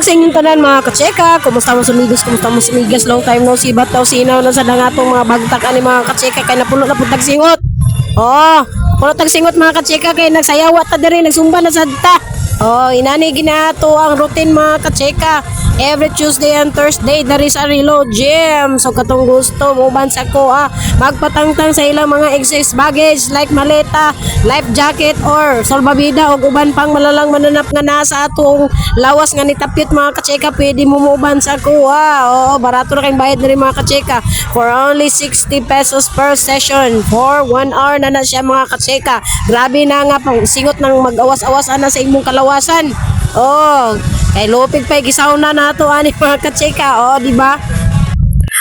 sa inyong tanan mga katseka. Kumusta mo sumigos, kumusta mo sumigas. Long time no see, ba't daw sinaw na sa dangatong mga bagtak ani mga katseka kay napuno na putag singot. Oh, puno tag singot mga katseka kay nagsayawat ta diri, nagsumba na sadta. Oh, inani ginato ang routine mga katseka. Every Tuesday and Thursday there is a reload gym. So katong gusto mo bansa ko magpatangtang sa ilang mga excess baggage like maleta, life jacket or solbabida o uban pang malalang mananap nga nasa atong lawas nga nitapyot mga katseka, pwede mo muban sa ko. Oo, barato na kayong bayad na rin mga katseka. For only 60 pesos per session for 1 hour na siya mga katseka. Grabe na nga pang singot ng mag-awas-awas na sa imong kalawasan. Oh, kay lupig pa gisauna nato ani mga katseka. Oh, di ba?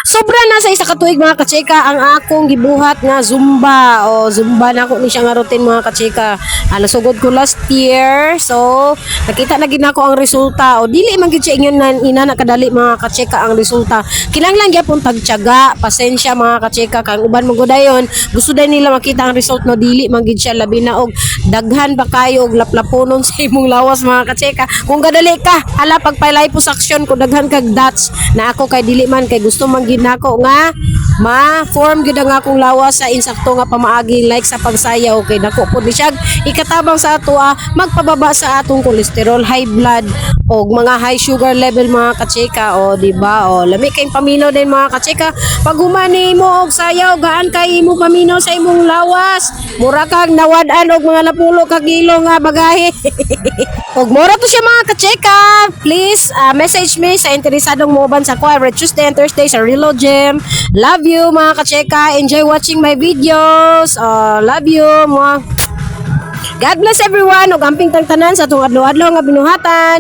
Sobra na sa isa ka tuig mga katseka ang akong gibuhat nga Zumba. O Zumba na ako ni siya nga routine mga katseka. Nasugod ko last year. So nakita na gid nako ang resulta. O dili man gid siya ingon ina nakadali mga katseka ang resulta. Kinahanglan gyapon tagtiyaga, pasensya mga katseka kang uban mo gudayon. Gusto day nila makita ang result no dili man gid siya labi na og daghan pa kayo og laplaponon sa imong lawas mga katseka. Kung gadali ka, hala pagpa-liposuction ko daghan kag dots na ako kay dili man kay gusto man gid nako nga ma-form gid ang akong lawas sa insakto nga pamaagi like sa pagsayaw kay nako pud ni siya ikatabang sa ato magpababa sa atong kolesterol, high blood o mga high sugar level mga katseka. O di ba? O lami kay paminaw din mga katseka. Pag humani mo og sayaw gaan kay imo paminaw sa imong lawas. Mura kag nawad-an og mga napulo ka kilo nga bagahe. Og mura to siya mga katseka. Please message me sa interesadong moban sa ko every Tuesday and Thursday sa Reload Gym. Love you mga katseka. Enjoy watching my videos. Love you mga. God bless everyone. Og amping tangtanan sa atong adlaw-adlaw nga binuhatan.